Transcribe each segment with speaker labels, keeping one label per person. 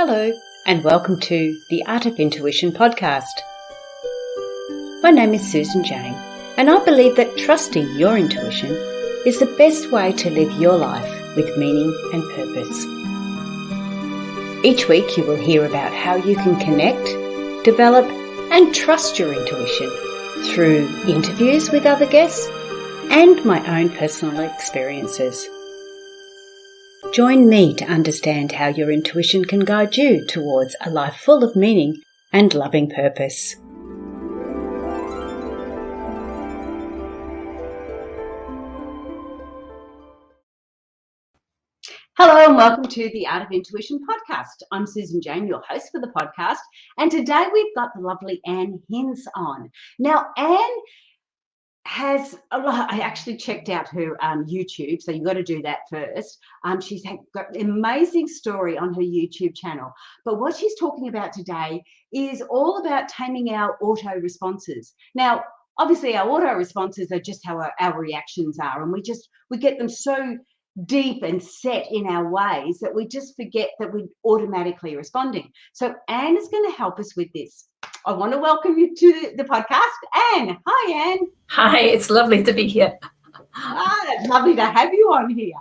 Speaker 1: Hello, and welcome to the Art of Intuition podcast. My name is Susan Jane, and I believe that trusting your intuition is the best way to live your life with meaning and purpose. Each week you will hear about how you can connect, develop, and trust your intuition through interviews with other guests and my own personal experiences. Join me to understand how your intuition can guide you towards a life full of meaning and loving purpose. Hello and welcome to the Art of Intuition podcast. I'm Susan Jane, your host for the podcast, and today we've got the lovely Hince on. Now, Anne has a lot. I actually checked out her YouTube, so you've got to do that first. She's got an amazing story on her YouTube channel, but what she's talking about today is all about taming our auto responses. Now, obviously our auto responses are just how our reactions are, and we get them so deep and set in our ways that we just forget that we're automatically responding. So Anne is going to help us with this. I want to welcome you to the podcast, Anne. Hi, Anne.
Speaker 2: Hi, it's lovely to be here.
Speaker 1: It's lovely to have you on here.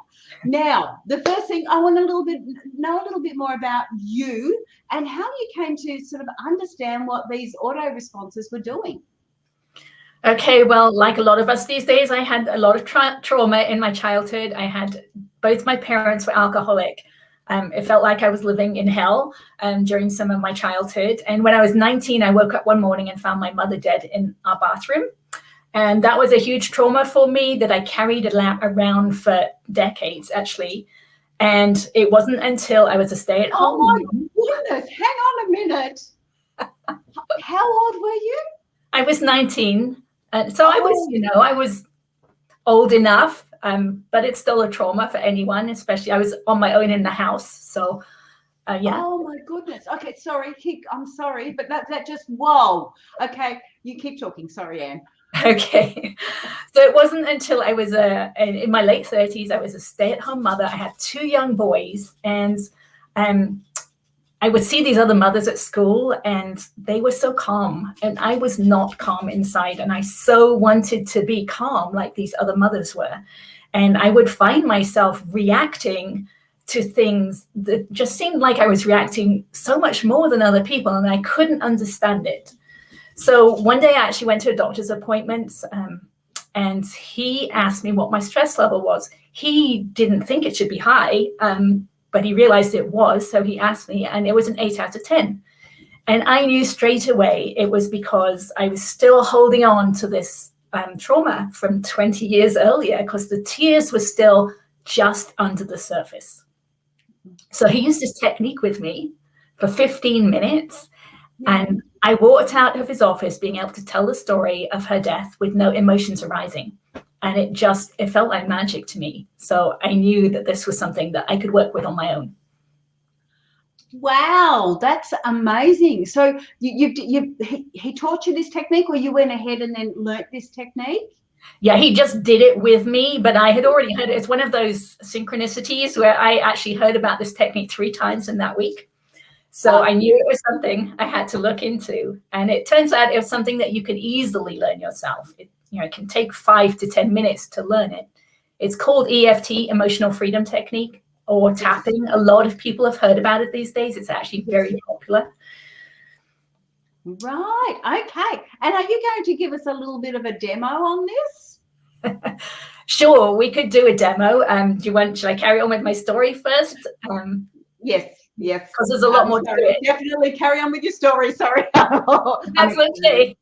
Speaker 1: Now, the first thing I want to know a little bit more about you and how you came to sort of understand what these auto responses were doing.
Speaker 2: Okay, well, like a lot of us these days, I had a lot of trauma in my childhood. I had both my parents were alcoholic. It felt like I was living in hell during some of my childhood. And when I was 19, I woke up one morning and found my mother dead in our bathroom. And that was a huge trauma for me that I carried around for decades, actually. And it wasn't until I was a stay-at-home.
Speaker 1: Oh, my goodness. Hang on a minute. How old were you?
Speaker 2: I was 19. So I was old enough. But it's still a trauma for anyone, especially I was on my own in the house. So, yeah.
Speaker 1: Oh, my goodness. Okay, sorry. I'm sorry, but that just, whoa. Okay, you keep talking. Sorry, Anne.
Speaker 2: Okay. So it wasn't until I was in my late 30s, I was a stay-at-home mother. I had 2 young boys, and I would see these other mothers at school, and they were so calm, and I was not calm inside, and I so wanted to be calm like these other mothers were. And I would find myself reacting to things that just seemed like I was reacting so much more than other people, and I couldn't understand it. So one day I actually went to a doctor's appointment, and he asked me what my stress level was. He didn't think it should be high, but he realized it was. So he asked me, and it was an 8 out of 10. And I knew straight away it was because I was still holding on to this trauma from 20 years earlier, because the tears were still just under the surface. So he used this technique with me for 15 minutes. And I walked out of his office being able to tell the story of her death with no emotions arising. And it felt like magic to me. So I knew that this was something that I could work with on my own.
Speaker 1: Wow, that's amazing. So he taught you this technique, or you went ahead and then learnt this technique?
Speaker 2: Yeah, he just did it with me, but I had already heard it. It's one of those synchronicities where I actually heard about this technique 3 times in that week. So I knew it was something I had to look into. And it turns out it was something that you can easily learn yourself. It can take 5 to 10 minutes to learn it. It's called EFT, Emotional Freedom Technique, or tapping. A lot of people have heard about it these days. It's actually very popular.
Speaker 1: Right. Okay. And are you going to give us a little bit of a demo on this?
Speaker 2: Sure, we could do a demo. Should I carry on with my story first?
Speaker 1: Yes.
Speaker 2: Because there's a lot more to it.
Speaker 1: Definitely carry on with your story. Sorry.
Speaker 2: That's okay.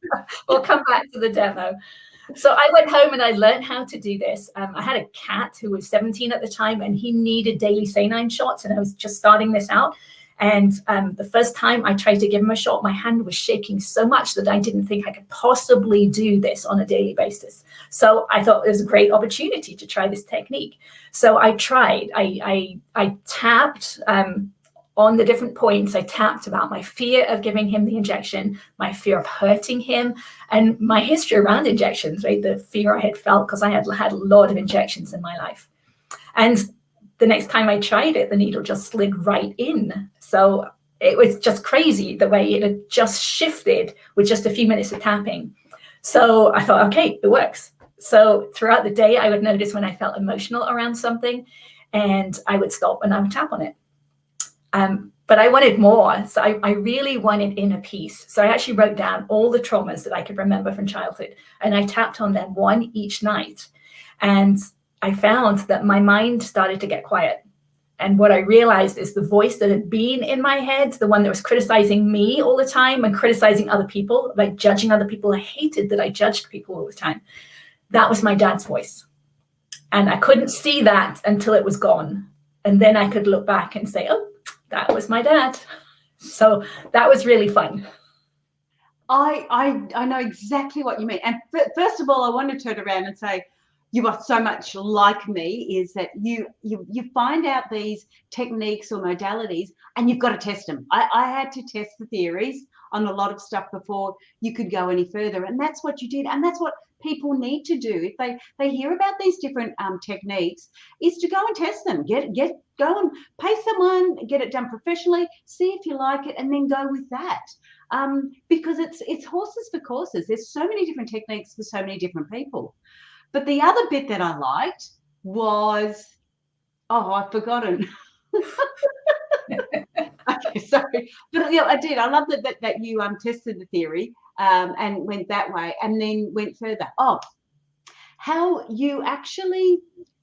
Speaker 2: We'll come back to the demo. So I went home and I learned how to do this. I had a cat who was 17 at the time, and he needed daily saline shots, and I was just starting this out. And the first time I tried to give him a shot, my hand was shaking so much that I didn't think I could possibly do this on a daily basis. So I thought it was a great opportunity to try this technique. So I tried. I tapped on the different points. I tapped about my fear of giving him the injection, my fear of hurting him, and my history around injections, right? The fear I had felt because I had had a lot of injections in my life. And the next time I tried it, the needle just slid right in. So it was just crazy the way it had just shifted with just a few minutes of tapping. So I thought, okay, it works. So throughout the day, I would notice when I felt emotional around something, and I would stop and I would tap on it. But I wanted more. So I really wanted inner peace. So I actually wrote down all the traumas that I could remember from childhood, and I tapped on them one each night. And I found that my mind started to get quiet. And what I realized is the voice that had been in my head, the one that was criticizing me all the time and criticizing other people, like judging other people. I hated that I judged people all the time. That was my dad's voice. And I couldn't see that until it was gone. And then I could look back and say, oh, that was my dad. So that was really fun.
Speaker 1: I know exactly what you mean. And first of all, I want to turn around and say, you are so much like me, is that you find out these techniques or modalities and you've got to test them. I had to test the theories on a lot of stuff before you could go any further. And that's what you did. And that's what people need to do. If they hear about these different techniques, is to go and test them. Go and pay someone, get it done professionally, see if you like it, and then go with that. Because it's horses for courses. There's so many different techniques for so many different people. But the other bit that I liked was, I've forgotten. Okay, sorry. But I did. I love that you tested the theory and went that way and then went further. How you actually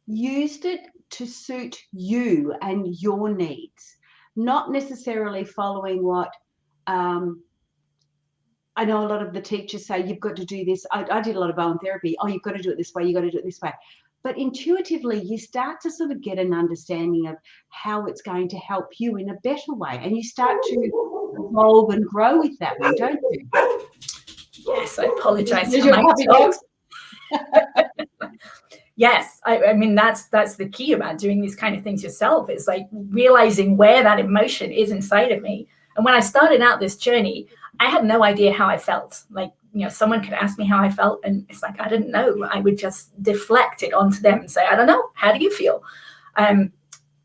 Speaker 1: used it to suit you and your needs, not necessarily following what I know a lot of the teachers say, you've got to do this. I did a lot of Bowen therapy. You've got to do it this way. You've got to do it this way. But intuitively, you start to sort of get an understanding of how it's going to help you in a better way. And you start to evolve and grow with that one, don't you?
Speaker 2: Yes, I apologize for my dogs. Yes, I mean, that's the key about doing these kind of things yourself. It's like realizing where that emotion is inside of me. And when I started out this journey, I had no idea how I felt. Like, someone could ask me how I felt, and it's like, I didn't know. I would just deflect it onto them and say, I don't know, how do you feel? And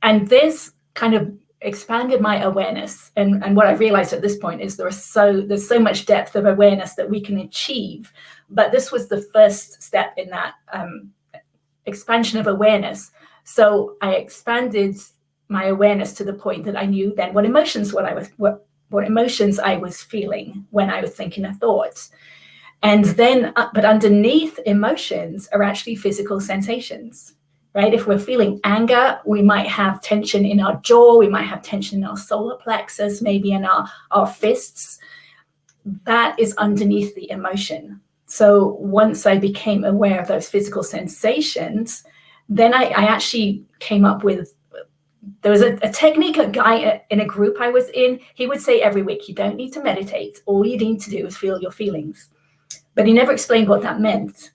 Speaker 2: this kind of expanded my awareness. And what I realized at this point is there's so much depth of awareness that we can achieve. But this was the first step in that expansion of awareness. So I expanded my awareness to the point that I knew then what emotions I was feeling when I was thinking a thought. And then, but underneath emotions are actually physical sensations, right? If we're feeling anger, we might have tension in our jaw, we might have tension in our solar plexus, maybe in our fists. That is underneath the emotion. So once I became aware of those physical sensations, then I actually came up with, there was a technique, a guy in a group I was in, he would say every week, you don't need to meditate. All you need to do is feel your feelings. But he never explained what that meant.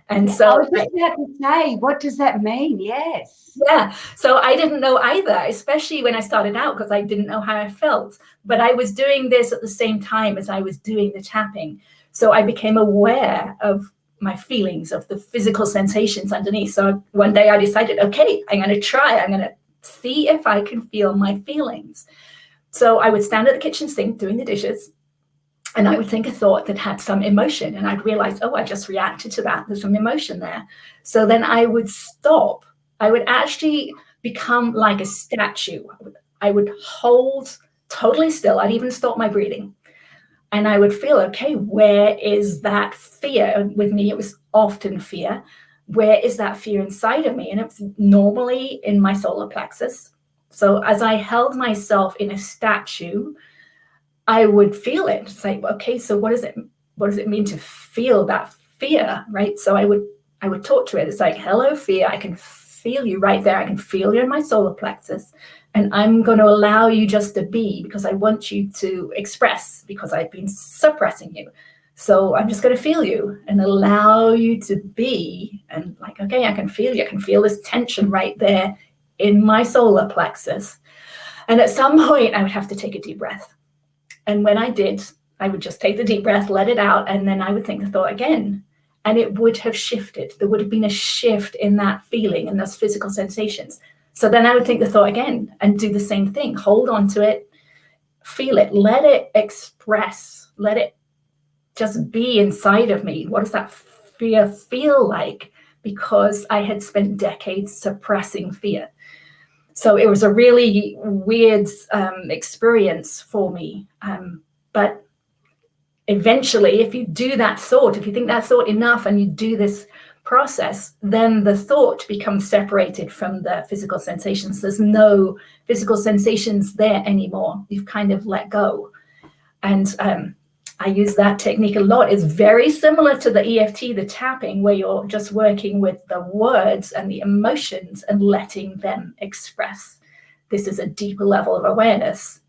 Speaker 2: And so
Speaker 1: I was just about to say, what does that mean? Yes.
Speaker 2: Yeah. So I didn't know either, especially when I started out, because I didn't know how I felt. But I was doing this at the same time as I was doing the tapping. So I became aware of my feelings, of the physical sensations underneath. So one day I decided, okay, I'm going to try. I'm going to see if I can feel my feelings. So I would stand at the kitchen sink doing the dishes, and I would think a thought that had some emotion, and I'd realize, I just reacted to that. There's some emotion there. So then I would stop. I would actually become like a statue. I would hold totally still. I'd even stop my breathing. And I would feel, okay, where is that fear? With me, it was often fear. Where is that fear inside of me? And it was normally in my solar plexus. So as I held myself in a statue, I would feel it. It's like, okay, so what does it mean to feel that fear, right? So I would talk to it. It's like, hello, fear. I can feel you right there. I can feel you in my solar plexus. And I'm going to allow you just to be, because I want you to express, because I've been suppressing you. So I'm just going to feel you and allow you to be. And like, okay, I can feel you. I can feel this tension right there in my solar plexus. And at some point, I would have to take a deep breath. And when I did, I would just take the deep breath, let it out, and then I would think the thought again. And it would have shifted. There would have been a shift in that feeling and those physical sensations. So then I would think the thought again and do the same thing. Hold on to it, feel it, let it express, let it just be inside of me. What does that fear feel like? Because I had spent decades suppressing fear. So it was a really weird experience for me. But eventually, if you do that thought, if you think that thought enough and you do this process, then the thought becomes separated from the physical sensations. There's no physical sensations there anymore. You've kind of let go. And I use that technique a lot. It's very similar to the EFT, the tapping, where you're just working with the words and the emotions and letting them express. This is a deeper level of awareness.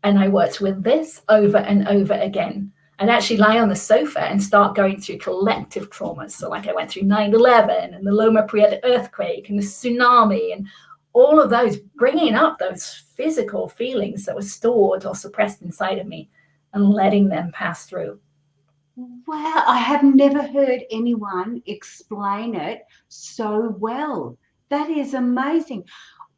Speaker 2: And I worked with this over and over again. I'd actually lie on the sofa and start going through collective traumas. So like I went through 9/11 and the Loma Prieta earthquake and the tsunami and all of those, bringing up those physical feelings that were stored or suppressed inside of me and letting them pass through.
Speaker 1: Wow, I have never heard anyone explain it so well. That is amazing.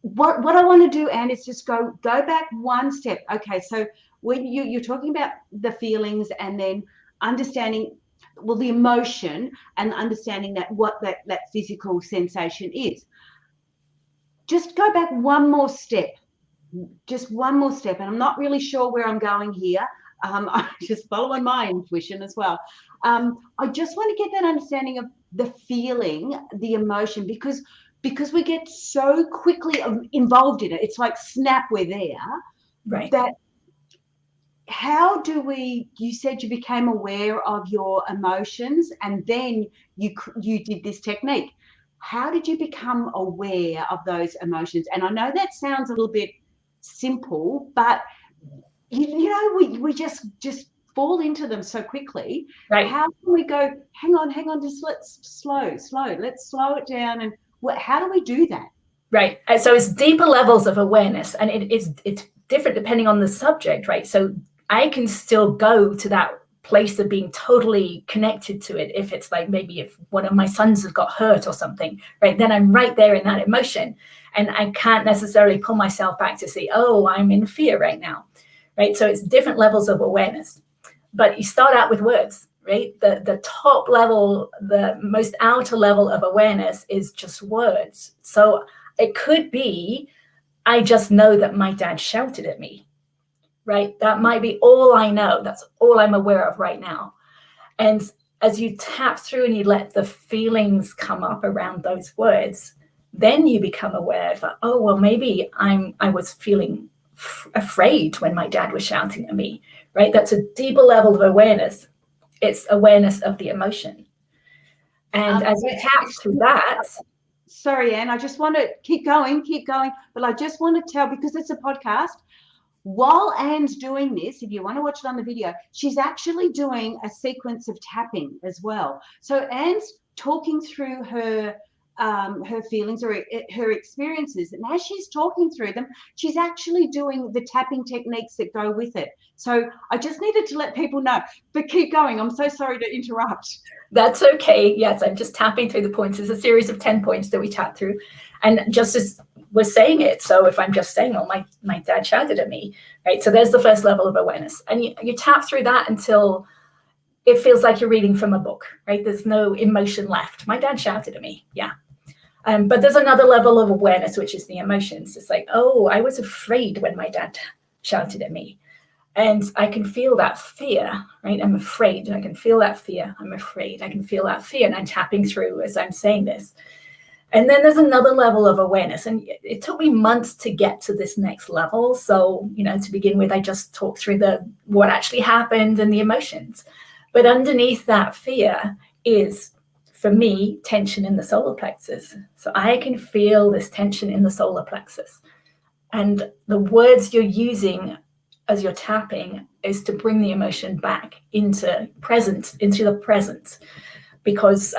Speaker 1: What I want to do, Anne, is just go back one step. Okay, so when you're talking about the feelings and then understanding, well, the emotion and understanding that what that physical sensation is. Just go back one more step, just one more step. And I'm not really sure where I'm going here. I'm just following my intuition as well. I just want to get that understanding of the feeling, the emotion, because we get so quickly involved in it. It's like snap, we're there.
Speaker 2: Right.
Speaker 1: That how do we, you said you became aware of your emotions and then you did this technique. How did you become aware of those emotions? And I know that sounds a little bit simple, but you know, we just fall into them so quickly.
Speaker 2: Right.
Speaker 1: How can we go, hang on, just let's slow, let's slow it down. And how do we do that?
Speaker 2: Right. So it's deeper levels of awareness, and it's different depending on the subject, right? So I can still go to that place of being totally connected to it. If it's like maybe if one of my sons has got hurt or something, right, then I'm right there in that emotion. And I can't necessarily pull myself back to say, oh, I'm in fear right now, right? So it's different levels of awareness. But you start out with words, right? The top level, the most outer level of awareness is just words. So it could be, I just know that my dad shouted at me, right? That might be all I know. That's all I'm aware of right now. And as you tap through and you let the feelings come up around those words, then you become aware that, oh, well, maybe I was feeling afraid when my dad was shouting at me, right? That's a deeper level of awareness. It's awareness of the emotion. And as you tap through that.
Speaker 1: Sorry, Anne, I just want to keep going, but I just want to tell, because it's a podcast, while Anne's doing this, if you want to watch it on the video, she's actually doing a sequence of tapping as well. So Anne's talking through her feelings or her experiences, and as she's talking through them, she's actually doing the tapping techniques that go with it. So I just needed to let people know, but keep going. I'm so sorry to interrupt.
Speaker 2: That's okay. Yes, I'm just tapping through the points. It's a series of 10 points that we tap through, and just as we're saying it, so if I'm just saying, oh, my dad shouted at me, right? So there's the first level of awareness, and you tap through that until it feels like you're reading from a book, right? There's no emotion left. My dad shouted at me, yeah. But there's another level of awareness, which is the emotions. It's like, oh, I was afraid when my dad shouted at me. And I can feel that fear, right? I'm afraid. I can feel that fear. I'm afraid. I can feel that fear. And I'm tapping through as I'm saying this. And then there's another level of awareness. And it took me months to get to this next level. So, to begin with, I just talked through what actually happened and the emotions. But underneath that fear is, for me, tension in the solar plexus. So I can feel this tension in the solar plexus. And the words you're using as you're tapping is to bring the emotion back into the present, because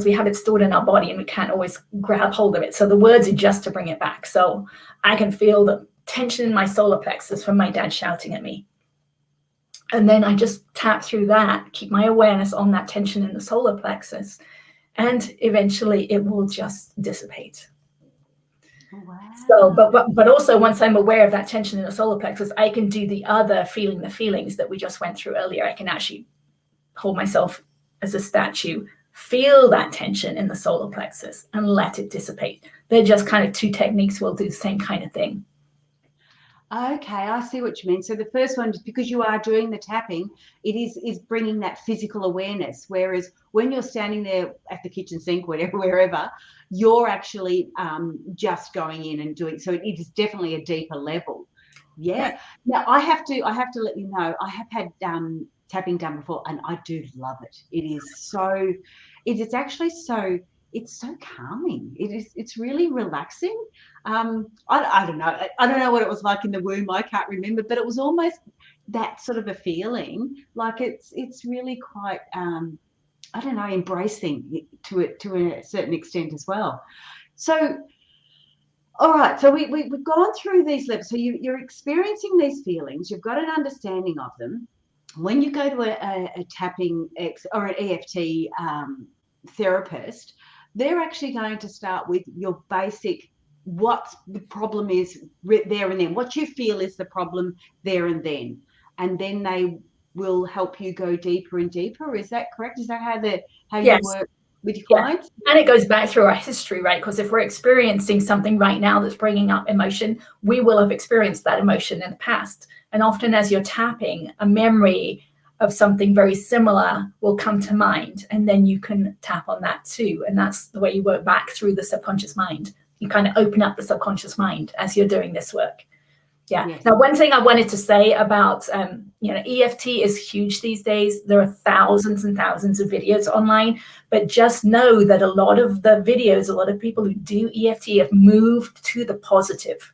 Speaker 2: we have it stored in our body and we can't always grab hold of it. So the words are just to bring it back. So I can feel the tension in my solar plexus from my dad shouting at me. And then I just tap through that, keep my awareness on that tension in the solar plexus, and eventually it will just dissipate.
Speaker 1: Wow.
Speaker 2: So, but also once I'm aware of that tension in the solar plexus, I can do the other feeling the feelings that we just went through earlier. I can actually hold myself as a statue, feel that tension in the solar plexus and let it dissipate. They're just kind of two techniques will do the same kind of thing.
Speaker 1: Okay, I see what you mean. So the first one, just because you are doing the tapping, it is bringing that physical awareness. Whereas when you're standing there at the kitchen sink, whatever, wherever, you're actually just going in and doing. So it is definitely a deeper level. Yeah. Now I have to let you know, I have had tapping done before, and I do love it. It is so, it's actually so, it's so calming. It's really relaxing. I don't know. I don't know what it was like in the womb. I can't remember, but it was almost that sort of a feeling. Like it's really quite I don't know, embracing to a certain extent as well. So, all right. So we've gone through these levels. So you're experiencing these feelings. You've got an understanding of them. When you go to a tapping or an EFT therapist, they're actually going to start with your basic, what the problem is there and then, what you feel is the problem there and then they will help you go deeper and deeper. Is that correct? Is that how
Speaker 2: Yes.
Speaker 1: you work with your clients?
Speaker 2: And it goes back through our history, right? Because if we're experiencing something right now that's bringing up emotion, we will have experienced that emotion in the past. And often as you're tapping, a memory of something very similar will come to mind, and then you can tap on that too. And that's the way you work back through the subconscious mind. You kind of open up the subconscious mind as you're doing this work. Yeah. Yes. Now, one thing I wanted to say about, EFT is huge these days. There are thousands and thousands of videos online, but just know that a lot of the videos, a lot of people who do EFT have moved to the positive.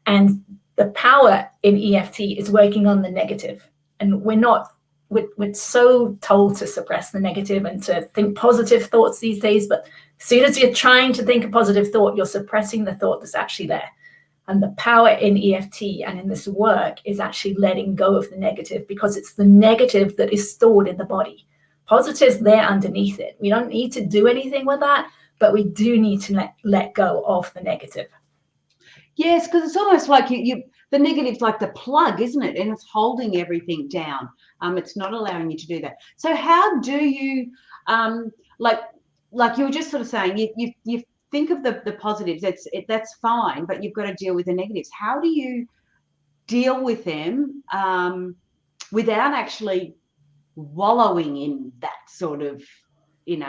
Speaker 2: And the power in EFT is working on the negative. And we're so told to suppress the negative and to think positive thoughts these days. But as soon as you're trying to think a positive thought, you're suppressing the thought that's actually there. And the power in EFT and in this work is actually letting go of the negative, because it's the negative that is stored in the body. Positive's there underneath it. We don't need to do anything with that, but we do need to let go of the negative.
Speaker 1: Yes, because it's almost like the negative's like the plug, isn't it? And it's holding everything down. It's not allowing you to do that. So how do you, like you were just sort of saying, you think of the positives, that's fine, but you've got to deal with the negatives. How do you deal with them without actually wallowing in that sort of,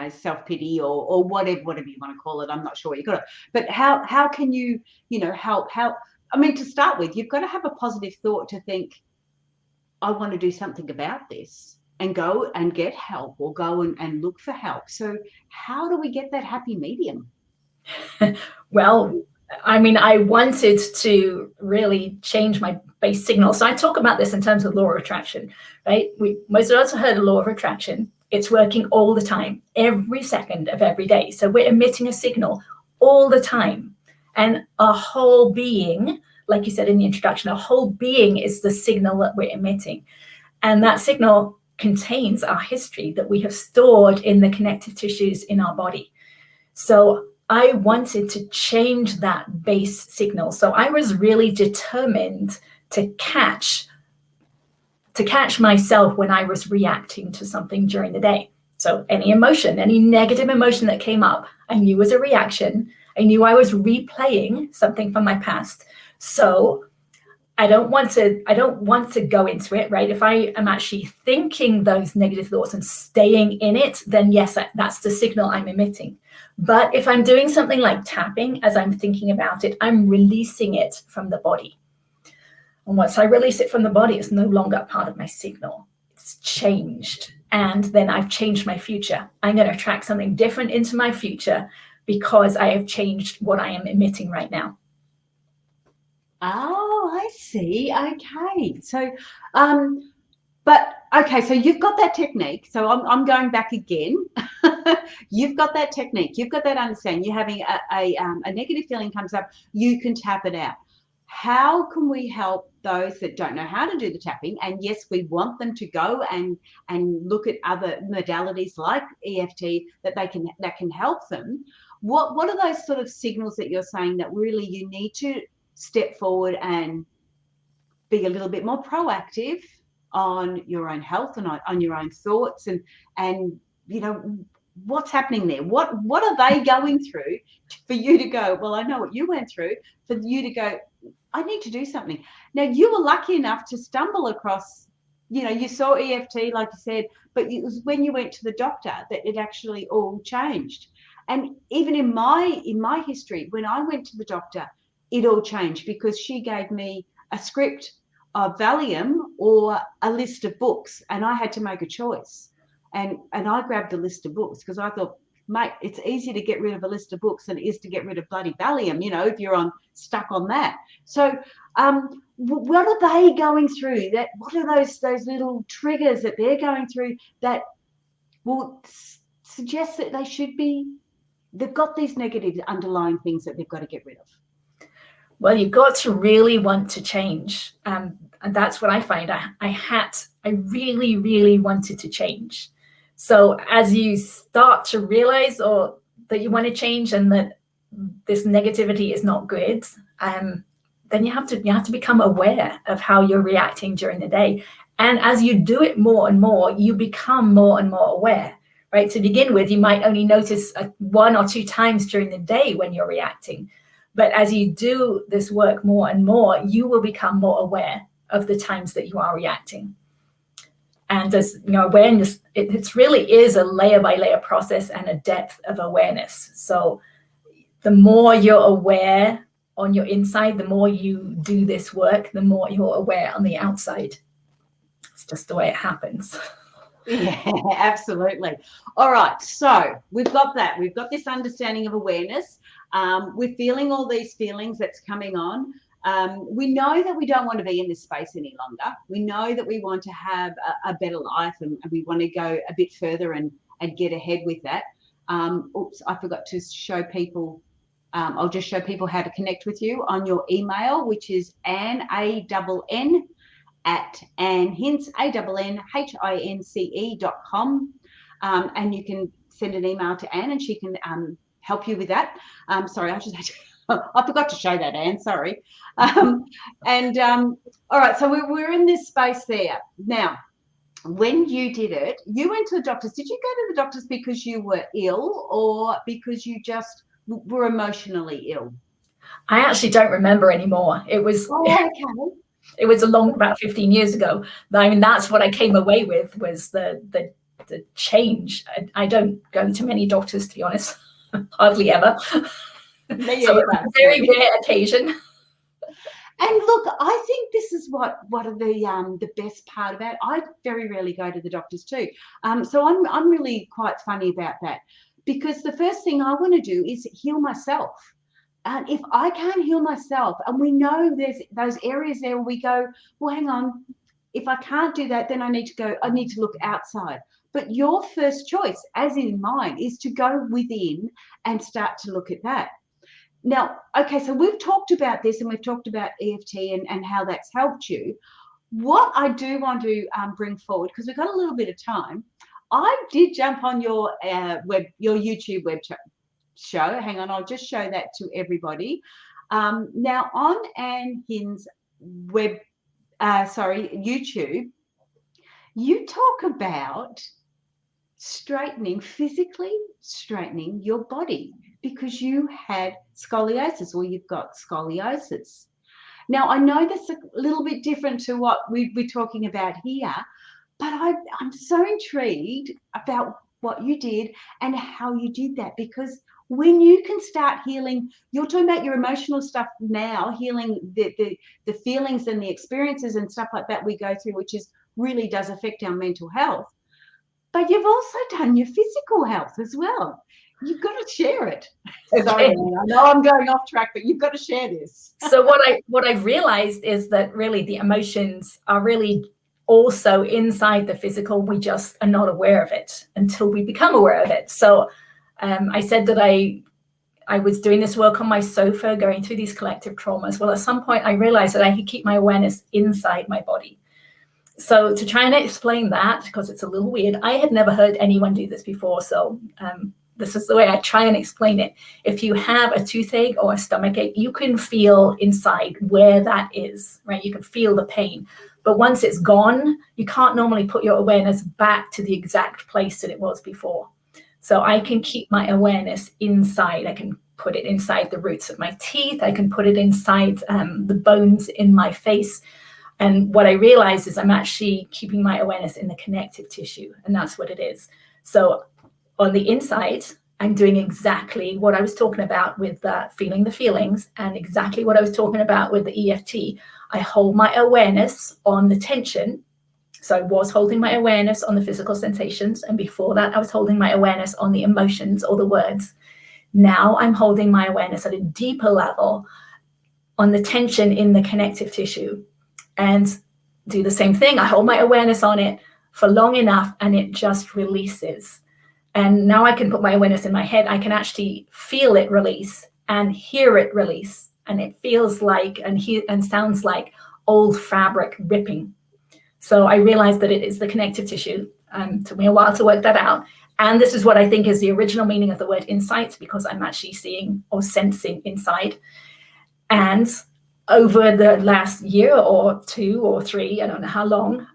Speaker 1: self-pity or whatever you want to call it? I'm not sure what you got it, but how can you, help? I mean, to start with, you've got to have a positive thought to think, I want to do something about this, and go and get help, or go and look for help. So how do we get that happy medium?
Speaker 2: Well, I mean, I wanted to really change my base signal. So I talk about this in terms of law of attraction, right? Most of us have heard of law of attraction. It's working all the time, every second of every day. So we're emitting a signal all the time. And our whole being, like you said in the introduction, our whole being is the signal that we're emitting. And that signal contains our history that we have stored in the connective tissues in our body. So I wanted to change that base signal. So I was really determined to catch myself when I was reacting to something during the day. So any emotion, any negative emotion that came up, I knew was a reaction. I knew I was replaying something from my past. So I don't want to go into it, right? If I am actually thinking those negative thoughts and staying in it, then yes, that's the signal I'm emitting. But if I'm doing something like tapping, as I'm thinking about it, I'm releasing it from the body. And once I release it from the body, it's no longer part of my signal. It's changed. And then I've changed my future. I'm going to attract something different into my future because I have changed what I am emitting right now.
Speaker 1: Oh, I see. Okay. So, so you've got that technique. So I'm going back again. You've got that technique. You've got that understanding. You're having a negative feeling comes up. You can tap it out. How can we help those that don't know how to do the tapping? And yes, we want them to go and look at other modalities like EFT that can help them. What are those sort of signals that you're saying that really you need to step forward and be a little bit more proactive on your own health and on your own thoughts, and you know, what's happening there? What are they going through for you to go, well, I know what you went through, for you to go, I need to do something. Now, you were lucky enough to stumble across, you know, you saw EFT, like you said, but it was when you went to the doctor that it actually all changed. And even in my history, when I went to the doctor, it all changed, because she gave me a script of Valium or a list of books, and I had to make a choice. And I grabbed a list of books because I thought, mate, it's easier to get rid of a list of books than it is to get rid of bloody Valium, you know, if you're stuck on that. So what are they going through? What are those little triggers that they're going through that will suggest that they've got these negative underlying things that they've got to get rid of?
Speaker 2: Well, you've got to really want to change. And that's what I find. I really, really wanted to change. So as you start to realize that you want to change and that this negativity is not good, then you have to become aware of how you're reacting during the day. And as you do it more and more, you become more and more aware, right? To begin with, you might only notice 1 or 2 times during the day when you're reacting. But as you do this work more and more, you will become more aware of the times that you are reacting. And as you know, awareness, it really is a layer by layer process and a depth of awareness. So the more you're aware on your inside, the more you do this work, the more you're aware on the outside. It's just the way it happens.
Speaker 1: Yeah, absolutely. All right. So we've got that. We've got this understanding of awareness. We're feeling all these feelings that's coming on. We know that we don't want to be in this space any longer. We know that we want to have a better life, and we want to go a bit further and get ahead with that. Oops, I forgot to show people. I'll just show people how to connect with you on your email, which is Ann, ANN, at Hince, ANNHINCE.com. And you can send an email to Ann and she can help you with that. Sorry, I just had to, I forgot to show that, Ann, sorry. All right, so we're in this space there. Now, when you did it, you went to the doctors. Did you go to the doctors because you were ill or because you just were emotionally ill?
Speaker 2: I actually don't remember anymore. It was It was about 15 years ago. I mean, that's what I came away with, was the change. I don't go to many doctors, to be honest, hardly ever. So a very rare occasion.
Speaker 1: And look, I think this is what are the best part about it. I very rarely go to the doctors too. So I'm really quite funny about that, because the first thing I want to do is heal myself. And if I can't heal myself, and we know there's those areas there where we go, well, hang on, if I can't do that, then I need to look outside. But your first choice, as in mine, is to go within and start to look at that. Now, okay, so we've talked about this and we've talked about EFT and how that's helped you. What I do want to bring forward, because we've got a little bit of time, I did jump on your YouTube web show. Hang on, I'll just show that to everybody. Now on Ann Hince YouTube, you talk about physically straightening your body because you had scoliosis, or you've got scoliosis. Now, I know that's a little bit different to what we're talking about here, but I'm so intrigued about what you did and how you did that, because when you can start healing, you're talking about your emotional stuff now, healing the feelings and the experiences and stuff like that we go through, which really does affect our mental health. But you've also done your physical health as well. You've got to share it.
Speaker 2: Okay.
Speaker 1: Sorry, I know I'm going off track, but you've got to share this.
Speaker 2: So what I've realized is that really the emotions are really also inside the physical. We just are not aware of it until we become aware of it. So I said that I was doing this work on my sofa, going through these collective traumas. Well, at some point I realized that I could keep my awareness inside my body. So to try and explain that, because it's a little weird, I had never heard anyone do this before. So this is the way I try and explain it. If you have a toothache or a stomachache, you can feel inside where that is, right? You can feel the pain. But once it's gone, you can't normally put your awareness back to the exact place that it was before. So I can keep my awareness inside. I can put it inside the roots of my teeth. I can put it inside the bones in my face. And what I realize is I'm actually keeping my awareness in the connective tissue, and that's what it is. So on the inside, I'm doing exactly what I was talking about with feeling the feelings, and exactly what I was talking about with the EFT. I hold my awareness on the tension. So I was holding my awareness on the physical sensations, and before that, I was holding my awareness on the emotions or the words. Now I'm holding my awareness at a deeper level on the tension in the connective tissue, and do the same thing. I hold my awareness on it for long enough, and it just releases. And now I can put my awareness in my head. I can actually feel it release and hear it release. And it feels like and sounds like old fabric ripping. So I realized that it is the connective tissue. Took me a while to work that out. And this is what I think is the original meaning of the word insight, because I'm actually seeing or sensing inside. And over the last year or 2 or 3, I don't know how long,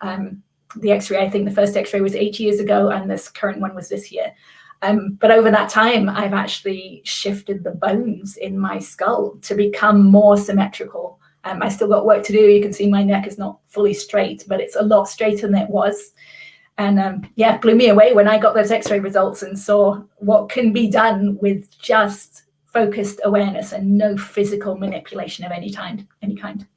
Speaker 2: the x-ray, I think the first x-ray was 8 years ago, and this current one was this year. But over that time, I've actually shifted the bones in my skull to become more symmetrical. I still got work to do. You can see my neck is not fully straight, but it's a lot straighter than it was. And it blew me away when I got those x-ray results and saw what can be done with just focused awareness and no physical manipulation of any kind.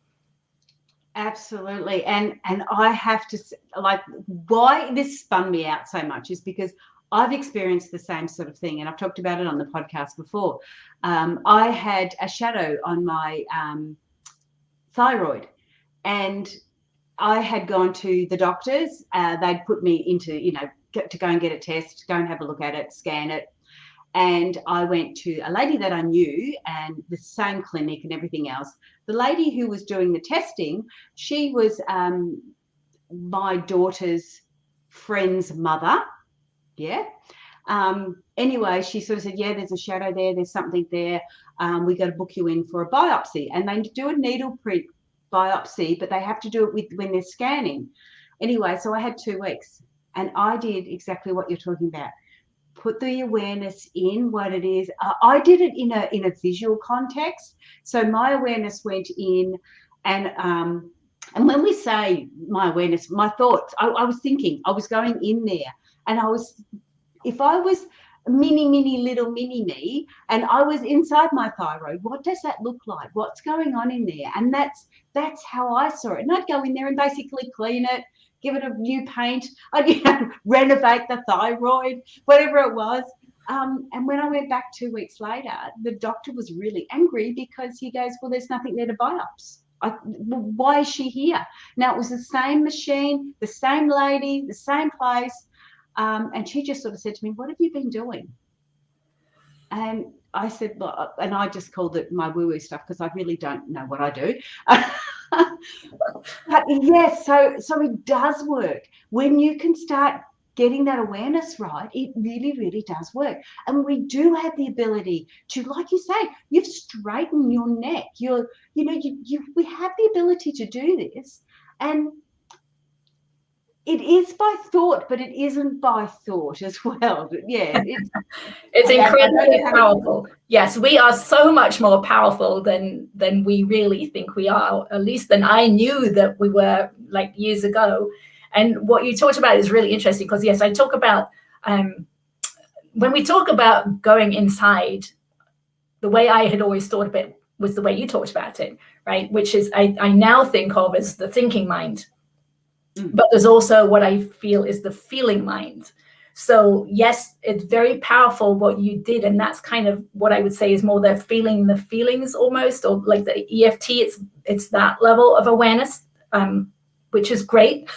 Speaker 1: Absolutely. And I have to, like, why this spun me out so much is because I've experienced the same sort of thing, and I've talked about it on the podcast before. I had a shadow on my thyroid, and I had gone to the doctors. They'd put me into, to go and get a test, go and have a look at it, scan it. And I went to a lady that I knew, and the same clinic and everything else. The lady who was doing the testing, she was my daughter's friend's mother. Yeah. Anyway, she sort of said, yeah, there's a shadow there. There's something there. We got to book you in for a biopsy. And they do a needle prick biopsy, but they have to do it when they're scanning. Anyway, so I had 2 weeks, and I did exactly what you're talking about. Put the awareness in what it is. I did it in a visual context. So my awareness went in, and when we say my awareness, my thoughts, I was thinking, I was going in there, and if I was mini little mini me, and I was inside my thyroid, what does that look like? What's going on in there? And that's how I saw it. And I'd go in there and basically clean it, give it a new paint, I'd renovate the thyroid, whatever it was. And when I went back 2 weeks later, the doctor was really angry because he goes, well, there's nothing there to biopsy. Why is she here? Now, it was the same machine, the same lady, the same place. And she just sort of said to me, what have you been doing? And I said, well, and I just called it my woo-woo stuff because I really don't know what I do. But yes, so it does work. When you can start getting that awareness right, it really, really does work. And we do have the ability to, like you say, you've straightened your neck. We have the ability to do this. And it is by thought, but it isn't by thought as well. Yeah,
Speaker 2: it's incredibly powerful. Yes, we are so much more powerful than we really think we are, at least than I knew that we were, like, years ago. And what you talked about is really interesting because, yes, I talk about when we talk about going inside, the way I had always thought of it was the way you talked about it, right? Which is I now think of as the thinking mind. But there's also what I feel is the feeling mind. So yes, it's very powerful what you did. And that's kind of what I would say is more the feelings almost, or like the EFT, it's that level of awareness, which is great.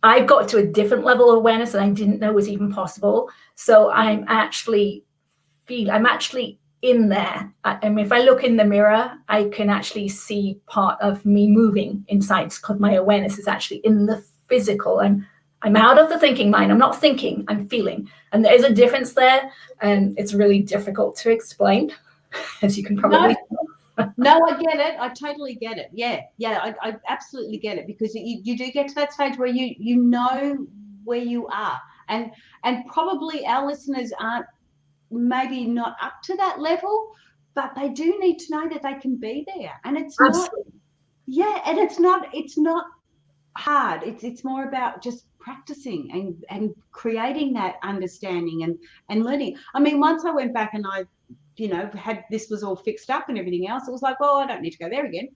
Speaker 2: I got to a different level of awareness that I didn't know was even possible. So I'm actually in there. I mean, if I look in the mirror, I can actually see part of me moving inside because my awareness is actually in the physical. I'm out of the thinking mind. I'm not thinking, I'm feeling. And there's a difference there. And it's really difficult to explain, as you can probably
Speaker 1: No, I get it. I totally get it. Yeah, I absolutely get it, because you do get to that stage where you know where you are, and probably our listeners aren't maybe not up to that level, but they do need to know that they can be there, and it's
Speaker 2: Absolutely.
Speaker 1: not. Yeah, and it's not hard. It's more about just practicing and creating that understanding and learning. I mean, once I went back and I had this was all fixed up and everything else, it was like, well, I don't need to go there again.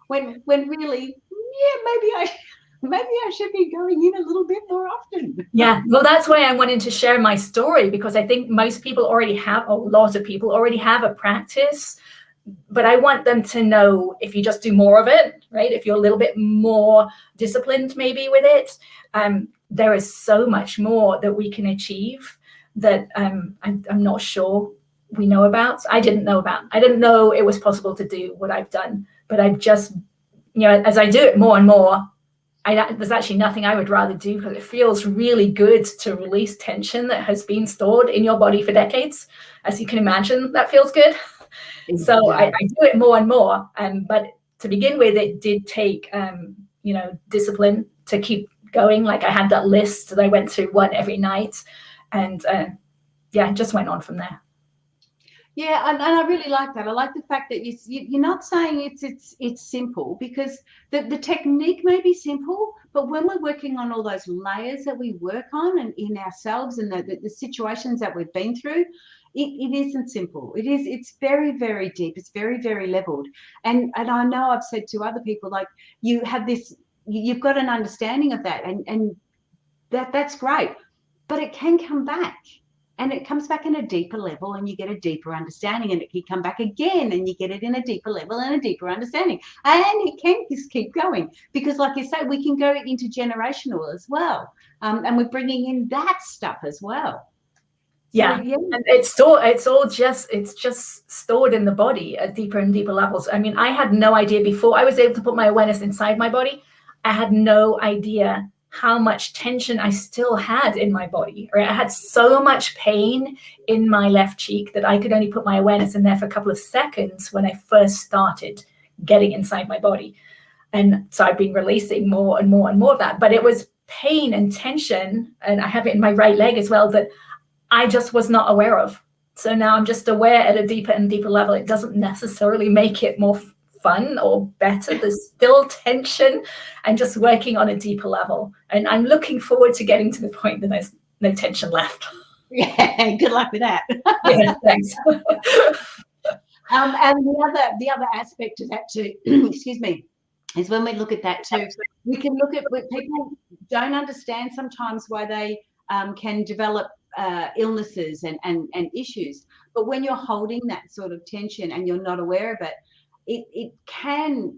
Speaker 1: When really, yeah, maybe I should be going in a little bit more often.
Speaker 2: Yeah, well, that's why I wanted to share my story, because I think most people already have, a lot of people already have a practice, but I want them to know, if you just do more of it, right? If you're a little bit more disciplined maybe with it, there is so much more that we can achieve that I'm not sure we know about. I didn't know it was possible to do what I've done, but I've just, as I do it more and more, there's actually nothing I would rather do, because it feels really good to release tension that has been stored in your body for decades. As you can imagine, that feels good. So I do it more and more. But to begin with, it did take, discipline to keep going. Like, I had that list that I went through one every night, and it just went on from there.
Speaker 1: Yeah, and I really like that. I like the fact that you're not saying it's simple, because the technique may be simple, but when we're working on all those layers that we work on and in ourselves and the situations that we've been through, it isn't simple. It's very, very deep. It's very, very leveled. And I know I've said to other people, like, you have this, you've got an understanding of that, and that's great, but it can come back. And it comes back in a deeper level, and you get a deeper understanding, and it can come back again, and you get it in a deeper level and a deeper understanding. And it can just keep going, because, like you say, we can go intergenerational as well. And we're bringing in that stuff as well.
Speaker 2: Yeah. And it's just stored in the body at deeper and deeper levels. I mean, I had no idea before I was able to put my awareness inside my body. I had no idea how much tension I still had in my body. Right? I had so much pain in my left cheek that I could only put my awareness in there for a couple of seconds when I first started getting inside my body. And so I've been releasing more and more and more of that. But it was pain and tension, and I have it in my right leg as well, that I just was not aware of. So now I'm just aware at a deeper and deeper level. It doesn't necessarily make it more fun or better. There's still tension, and just working on a deeper level. And I'm looking forward to getting to the point that there's no tension left.
Speaker 1: Yeah, good luck with that.
Speaker 2: Yeah, thanks.
Speaker 1: And the other aspect to that too, excuse me, is when we look at that too, we can look at what people don't understand sometimes, why they can develop illnesses and issues. But when you're holding that sort of tension and you're not aware of it, it can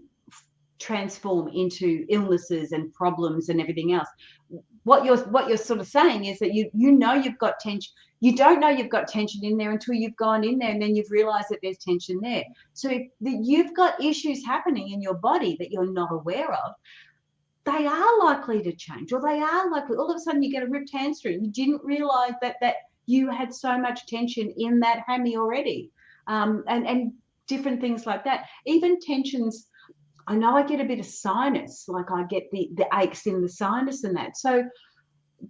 Speaker 1: transform into illnesses and problems and everything else. What you're sort of saying is that you know you've got tension. You don't know you've got tension in there until you've gone in there, and then you've realized that there's tension there. So if you've got issues happening in your body that you're not aware of, they are likely to change, or they are likely, all of a sudden you get a ripped hamstring. You didn't realize that you had so much tension in that hammy already, and different things like that. Even tensions, I know I get a bit of sinus, like I get the aches in the sinus and that. So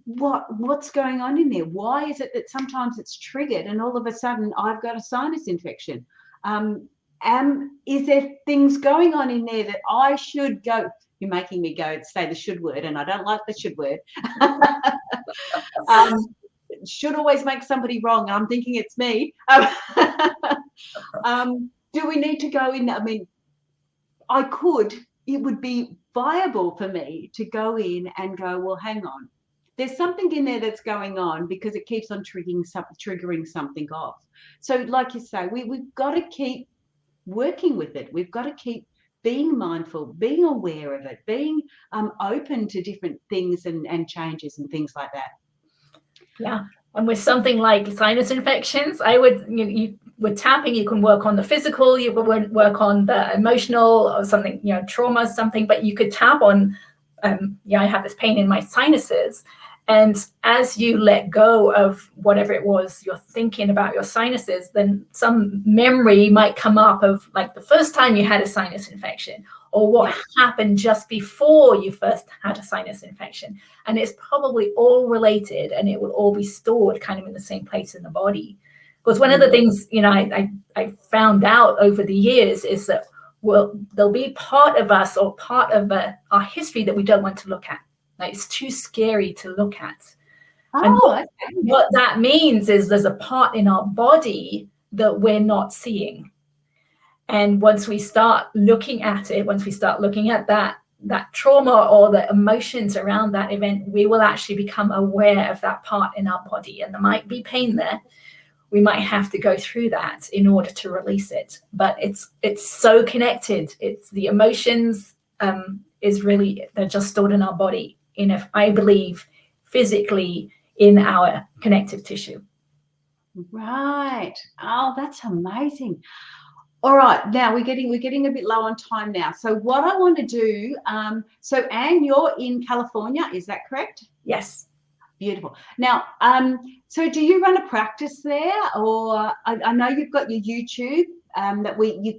Speaker 1: what's going on in there? Why is it that sometimes it's triggered and all of a sudden I've got a sinus infection? Is there things going on in there that I should go? You're making me go say the should word, and I don't like the should word. Should always make somebody wrong. I'm thinking it's me. Do we need to go in? I mean, it would be viable for me to go in and go, well, hang on. There's something in there that's going on, because it keeps on triggering something off. So like you say, we've got to keep working with it. We've got to keep being mindful, being aware of it, being open to different things and changes and things like that. Yeah.
Speaker 2: And with something like sinus infections, I would, with tapping, you can work on the physical, you would work on the emotional or something, trauma, something, but you could tap on, I have this pain in my sinuses. And as you let go of whatever it was you're thinking about your sinuses, then some memory might come up of like the first time you had a sinus infection, or what happened just before you first had a sinus infection. And it's probably all related, and it will all be stored kind of in the same place in the body. Because one of the things, I found out over the years is that, well, there'll be part of us or part of our history that we don't want to look at. Like, it's too scary to look at. And what that means is there's a part in our body that we're not seeing. And once we start looking at it, once we start looking at that trauma or the emotions around that event, we will actually become aware of that part in our body. And there might be pain there. We might have to go through that in order to release it. But it's so connected. It's the emotions they're just stored in our body, I believe, physically in our connective tissue.
Speaker 1: Right. Oh, that's amazing. All right, now we're getting a bit low on time now. So what I want to do, so Anne, you're in California, is that correct?
Speaker 2: Yes.
Speaker 1: Beautiful. Now, so do you run a practice there, or I know you've got your YouTube that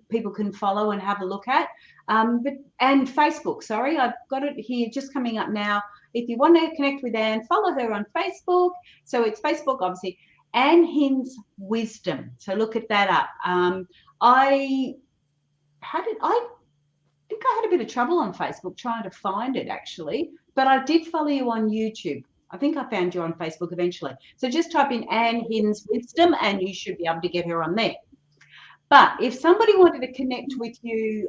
Speaker 1: people can follow and have a look at, and Facebook. Sorry, I've got it here just coming up now. If you want to connect with Anne, follow her on Facebook. So it's Facebook, obviously. Anne Hince Wisdom. So look at that up. I think I had a bit of trouble on Facebook trying to find it, actually, but I did follow you on YouTube. I think I found you on Facebook eventually. So just type in Anne Hince Wisdom and you should be able to get her on there. But if somebody wanted to connect with you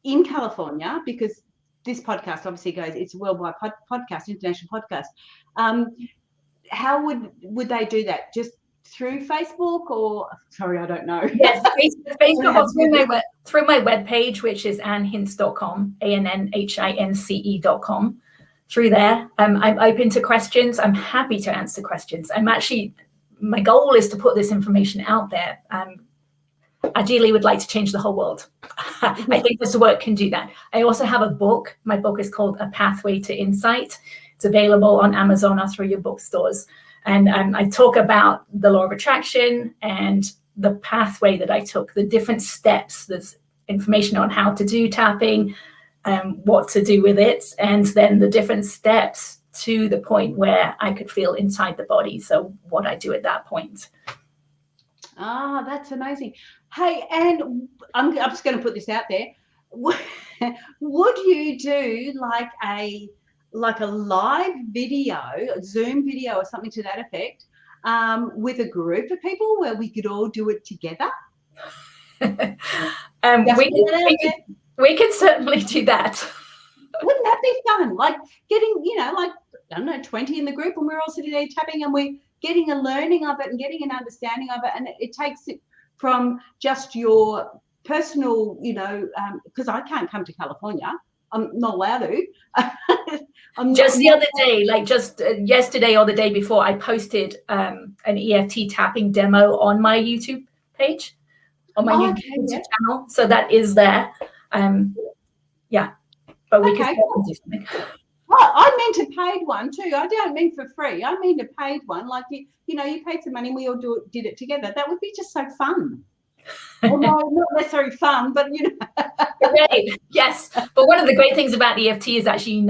Speaker 1: in California, because this podcast obviously it's a worldwide podcast, international podcast, how would they do that? Just through Facebook, or sorry, I don't know.
Speaker 2: Yes, Facebook or through my webpage, which is annhince.com, ANNHINCE.com. Through there, I'm open to questions. I'm happy to answer questions. My goal is to put this information out there. Ideally would like to change the whole world. I think this work can do that. I also have a book. My book is called A Pathway to Insight. It's available on Amazon or through your bookstores. And I talk about the law of attraction and the pathway that I took, the different steps. There's information on how to do tapping, what to do with it, and then the different steps to the point where I could feel inside the body. So what I do at that point.
Speaker 1: Ah, that's amazing. Hey, and I'm just going to put this out there. Would you do like a live video, a Zoom video or something to that effect, with a group of people where we could all do it together?
Speaker 2: We could certainly do that.
Speaker 1: Wouldn't that be fun? Like getting, I don't know, 20 in the group, and we're all sitting there tapping, and we're getting a learning of it and getting an understanding of it. And it takes it from just your personal, because I can't come to California. I'm not allowed to.
Speaker 2: The other day, like just yesterday or the day before, I posted an EFT tapping demo on my YouTube page, on my YouTube channel. So that is there. But we can do something.
Speaker 1: Well, I meant a paid one too. I don't mean for free. I mean a paid one. Like you paid some money and we all did it together. That would be just so fun. Well, no, not necessarily fun, but
Speaker 2: Right. Yes. But one of the great things about EFT is actually,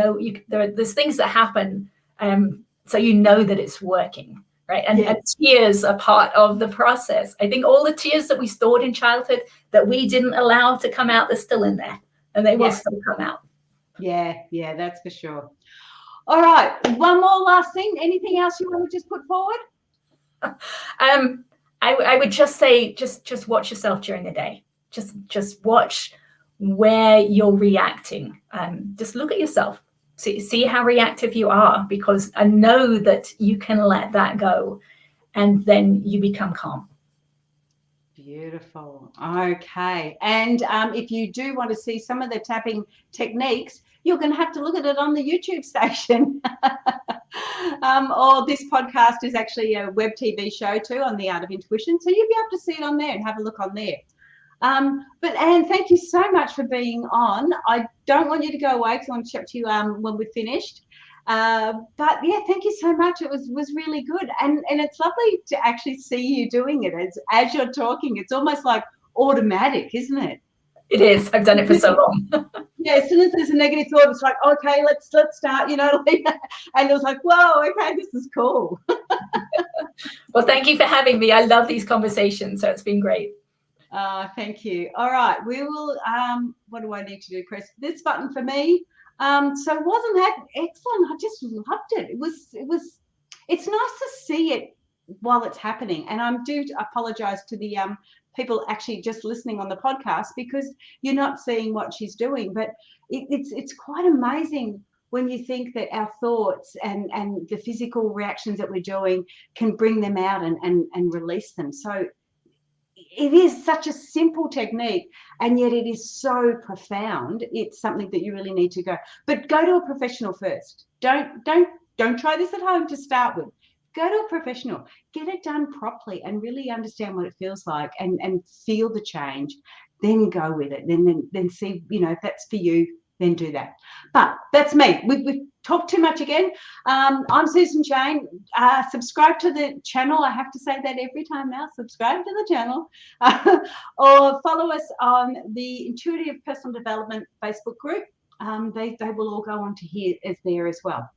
Speaker 2: there's things that happen, so that it's working, right? And tears are part of the process. I think all the tears that we stored in childhood that we didn't allow to come out, they're still in there, and they will still come out.
Speaker 1: Yeah, that's for sure. All right, one more last thing. Anything else you want to just put forward?
Speaker 2: I would just say, just watch yourself during the day. Just watch where you're reacting. Just look at yourself. See how reactive you are, because I know that you can let that go, and then you become calm.
Speaker 1: Beautiful. Okay. And if you do want to see some of the tapping techniques, you're going to have to look at it on the YouTube station. Or this podcast is actually a web TV show too on the Art of Intuition. So you'll be able to see it on there and have a look on there. But Anne, thank you so much for being on. I don't want you to go away because I want to chat to you when we're finished. But yeah, thank you so much. It was really good, and it's lovely to actually see you doing it as you're talking. It's almost like automatic, isn't it?
Speaker 2: It is. I've done it for so long.
Speaker 1: Yeah, as soon as there's a negative thought, it's like, okay, let's start, you know, and it was like, whoa, okay, this is cool.
Speaker 2: Well, thank you for having me. I love these conversations, so it's been great.
Speaker 1: Thank you. All right, we will. What do I need to do? Press this button for me. So wasn't that excellent? I just loved it. It's nice to see it while it's happening. And I do apologize to the people actually just listening on the podcast, because you're not seeing what she's doing. But it's quite amazing when you think that our thoughts and the physical reactions that we're doing can bring them out and release them. So it is such a simple technique, and yet it is so profound. It's something that you really need to go to a professional first. Don't try this at home to start with. Go to a professional, get it done properly, and really understand what it feels like, and feel the change. Then go with it. Then see, you know, if that's for you, then do that. But that's me. We've talked too much again. I'm Susan Jane. Subscribe to the channel. I have to say that every time now. Subscribe to the channel, or follow us on the Intuitive Personal Development Facebook group. They will all go on to here as there as well.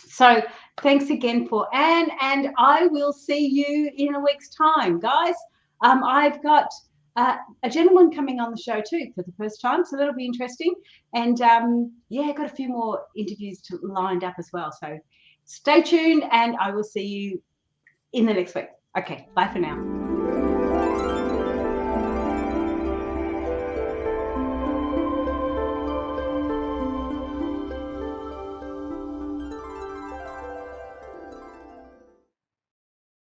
Speaker 1: So thanks again for Anne, and I will see you in a week's time, guys. I've got a gentleman coming on the show too for the first time, so that'll be interesting. And yeah, got a few more interviews lined up as well. So stay tuned, and I will see you in the next week. Okay, bye for now.